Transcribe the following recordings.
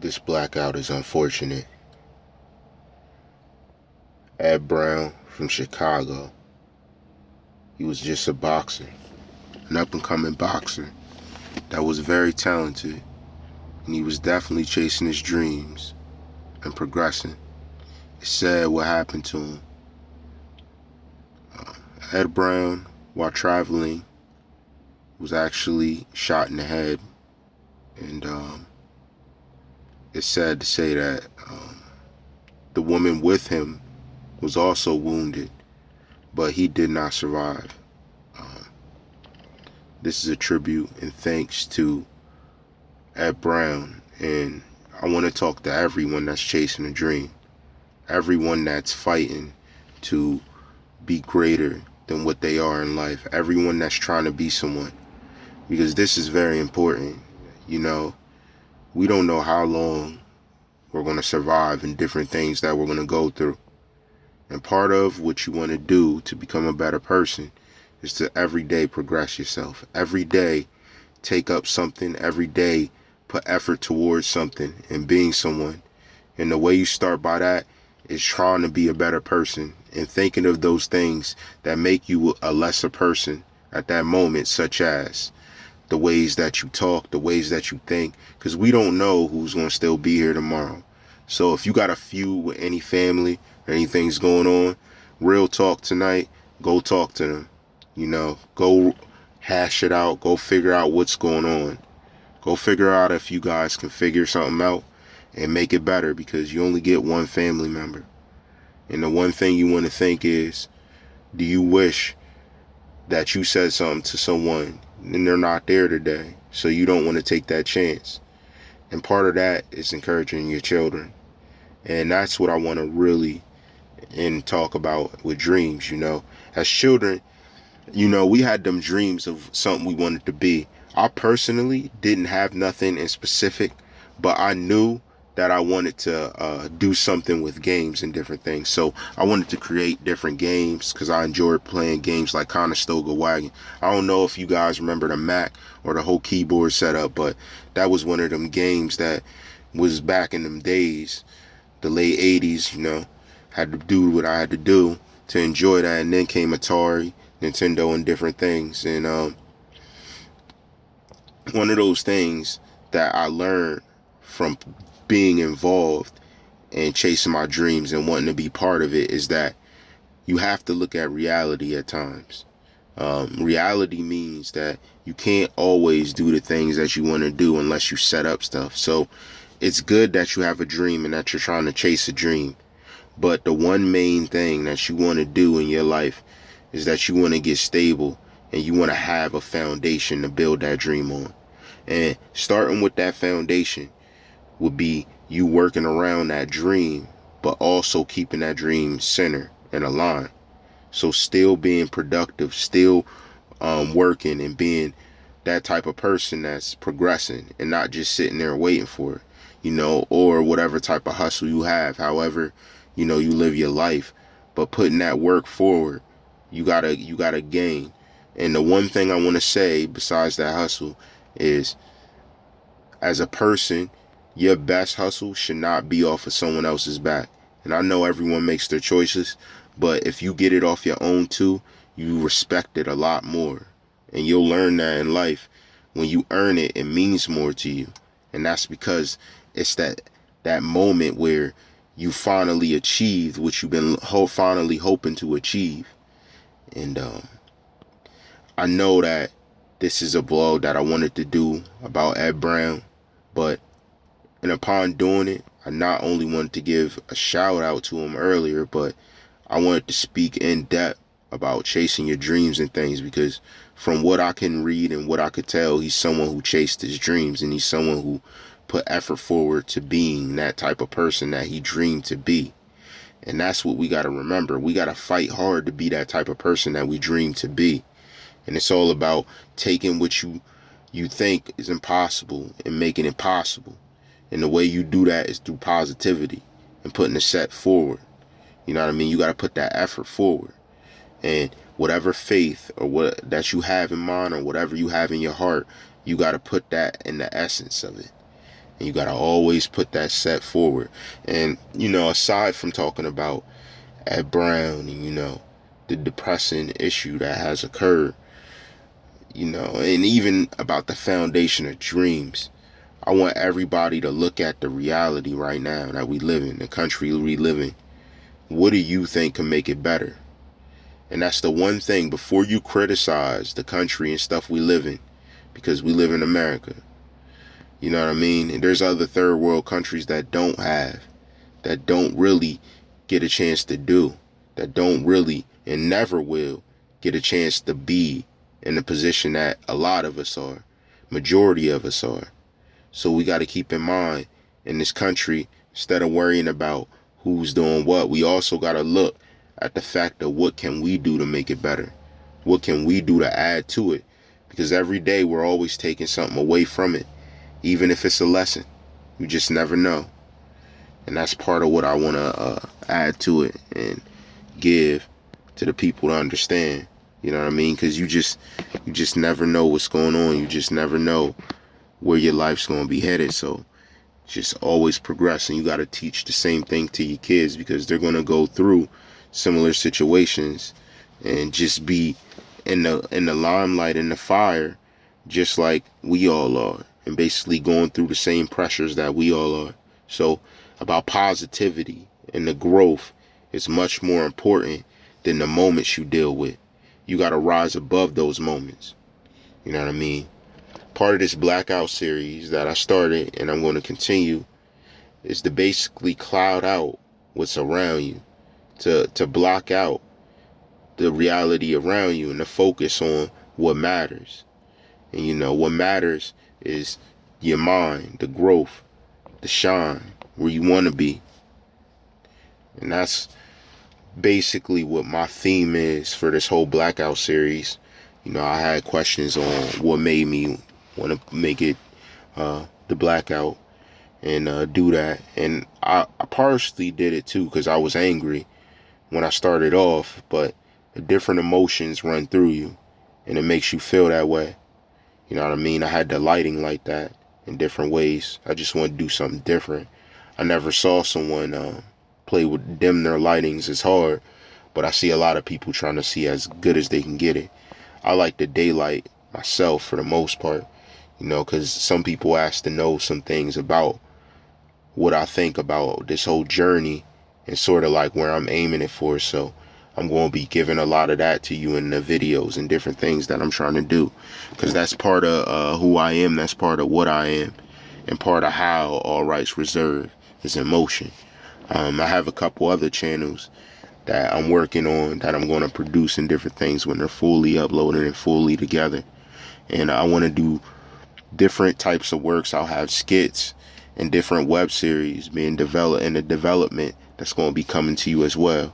This blackout is unfortunate. Ed Brown from Chicago. He was just a boxer, an up-and-coming boxer that was very talented, and he was definitely chasing his dreams and progressing. It's sad what happened to him. Ed Brown, while traveling, was actually shot in the head, and it's sad to say that the woman with him was also wounded, but he did not survive. Um, this is a tribute and thanks to Ed Brown, and I want to talk to everyone that's chasing a dream, everyone that's fighting to be greater than what they are in life, everyone that's trying to be someone, because this is very important. You know, we don't know how long we're going to survive and different things that we're going to go through. And part of what you want to do to become a better person is to every day progress yourself. Every day take up something. Every day put effort towards something and being someone. And the way you start by that is trying to be a better person and thinking of those things that make you a lesser person at that moment, such as the ways that you talk, the ways that you think, because we don't know who's going to still be here tomorrow. So if you got a feud with any family or anything's going on, real talk tonight, go talk to them. You know, go hash it out, go figure out what's going on. Go figure out if you guys can figure something out and make it better, because you only get one family member. And the one thing you want to think is, do you wish that you said something to someone and they're not there today, so you don't want to take that chance? And part of that is encouraging your children. And that's what I want to really talk about with dreams. You know, as children, you know, we had them dreams of something we wanted to be. I personally didn't have nothing in specific, but I knew that I wanted to do something with games and different things. So I wanted to create different games because I enjoyed playing games like Conestoga Wagon. I don't know if you guys remember the Mac or the whole keyboard setup, but that was one of them games that was back in them days, the late 80s, you know. Had to do what I had to do to enjoy that. And then came Atari, Nintendo, and different things. And one of those things that I learned from being involved and chasing my dreams and wanting to be part of it is that you have to look at reality at times. Reality means that you can't always do the things that you want to do unless you set up stuff. So it's good that you have a dream and that you're trying to chase a dream. But the one main thing that you want to do in your life is that you want to get stable and you want to have a foundation to build that dream on. And starting with that foundation would be you working around that dream, but also keeping that dream centered and aligned. So still being productive, still working and being that type of person that's progressing and not just sitting there waiting for it, you know, or whatever type of hustle you have. However, you know, you live your life, but putting that work forward, you gotta gain. And the one thing I want to say besides that hustle is, as a person, your best hustle should not be off of someone else's back. And I know everyone makes their choices, but if you get it off your own too, you respect it a lot more. And you'll learn that in life. When you earn it, it means more to you. And that's because it's that moment where you finally achieved what you've been finally hoping to achieve. And I know that this is a blog that I wanted to do about Ed Brown, but and upon doing it, I not only wanted to give a shout out to him earlier, but I wanted to speak in depth about chasing your dreams and things, because from what I can read and what I could tell, he's someone who chased his dreams, and he's someone who put effort forward to being that type of person that he dreamed to be. And that's what we got to remember. We got to fight hard to be that type of person that we dream to be. And it's all about taking what you think is impossible and making it possible. And the way you do that is through positivity and putting the set forward. You know what I mean? You got to put that effort forward. And whatever faith or what that you have in mind or whatever you have in your heart, you got to put that in the essence of it. And you got to always put that set forward. And, aside from talking about Ed Brown and, the depressing issue that has occurred, and even about the foundation of dreams, I want everybody to look at the reality right now that we live in, the country we live in. What do you think can make it better? And that's the one thing, before you criticize the country and stuff we live in, because we live in America. You know what I mean? And there's other third world countries that don't really get a chance to do, that don't really and never will get a chance to be in the position that a lot of us are, majority of us are. So we got to keep in mind, in this country, instead of worrying about who's doing what, we also got to look at the fact of what can we do to make it better? What can we do to add to it? Because every day we're always taking something away from it, even if it's a lesson. You just never know. And that's part of what I want to add to it and give to the people to understand. You know what I mean? Because you just never know what's going on. You just never know where your life's going to be headed. So just always progress. And you got to teach the same thing to your kids, because they're going to go through similar situations and just be in the limelight, in the fire, just like we all are, and basically going through the same pressures that we all are. So about positivity and the growth is much more important than the moments you deal with. You got to rise above those moments. You know what I mean? Part of this Blackout series that I started, and I'm going to continue, is to basically cloud out what's around you, to block out the reality around you and to focus on what matters. And what matters is your mind, the growth, the shine, where you want to be. And that's basically what my theme is for this whole Blackout series. I had questions on what made me want to make it the Blackout and do that. And I partially did it too because I was angry when I started off, but the different emotions run through you and it makes you feel that way. You know what I mean? I had the lighting like that in different ways. I just want to do something different. I never saw someone play with dim their lightings as hard, but I see a lot of people trying to see as good as they can get it. I like the daylight myself for the most part, because some people ask to know some things about what I think about this whole journey and sort of like where I'm aiming it for. So I'm going to be giving a lot of that to you in the videos and different things that I'm trying to do, because that's part of who I am. That's part of what I am, and part of how All Rights Reserved is in motion. I have a couple other channels that I'm working on that I'm going to produce and different things when they're fully uploaded and fully together. And I want to do different types of works. I'll have skits and different web series being developed in the development that's going to be coming to you as well.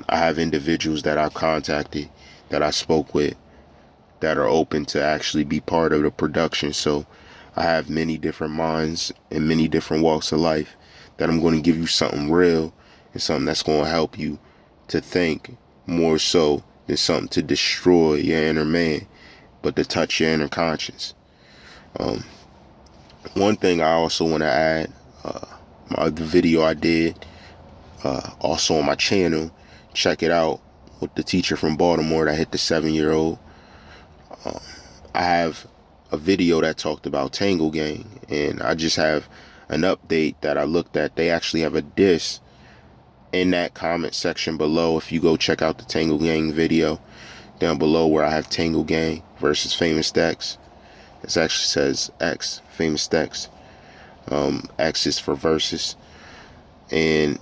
I have individuals that I've contacted, that I spoke with, that are open to actually be part of the production. So I have many different minds and many different walks of life that I'm going to give you something real and something that's going to help you to think more so than something to destroy your inner man, but to touch your inner conscience. One thing I also want to add, the video I did also on my channel, check it out, with the teacher from Baltimore that hit the 7-year-old. I have a video that talked about Tango Gang, and I just have an update that I looked at. They actually have a diss in that comment section below. If you go check out the Tango Gang video down below, where I have Tango Gang versus Famous Dex. It actually says X, Famous Dex. X is for versus. And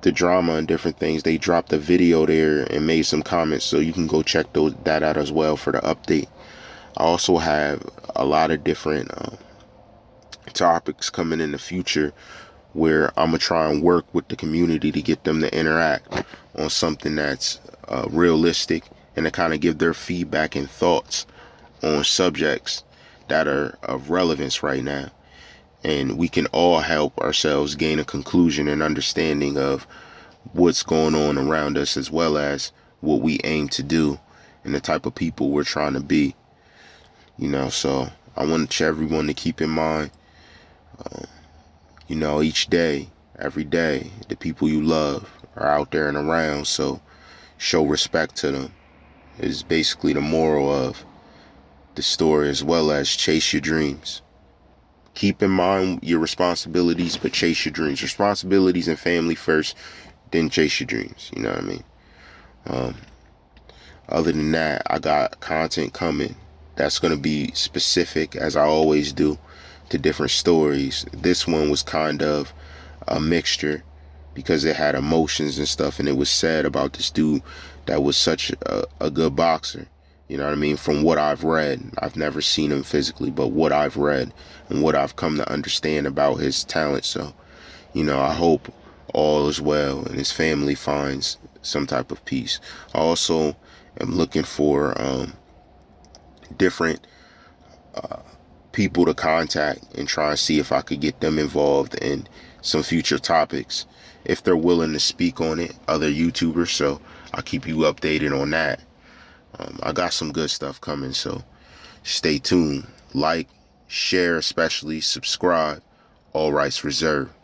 the drama and different things, they dropped a video there and made some comments, so you can go check that out as well for the update. I also have a lot of different topics coming in the future where I'm going to try and work with the community to get them to interact on something that's realistic, and to kind of give their feedback and thoughts on subjects that are of relevance right now. And we can all help ourselves gain a conclusion and understanding of what's going on around us, as well as what we aim to do and the type of people we're trying to be. So I want everyone to keep in mind, You know, each day, every day, the people you love are out there and around, so show respect to them is basically the moral of the story, as well as chase your dreams. Keep in mind your responsibilities, but chase your dreams. Responsibilities and family first, then chase your dreams. You know what I mean? Other than that, I got content coming that's going to be specific, as I always do, to different stories. This one was kind of a mixture because it had emotions and stuff, and it was sad about this dude that was such a good boxer. You know what I mean? From what I've read, I've never seen him physically, but what I've read and what I've come to understand about his talent. So, you know, I hope all is well and his family finds some type of peace. I also am looking for different people to contact and try and see if I could get them involved in some future topics if they're willing to speak on it, other YouTubers. So I'll keep you updated on that. I got some good stuff coming, so stay tuned. Like, share, especially subscribe. All rights reserved.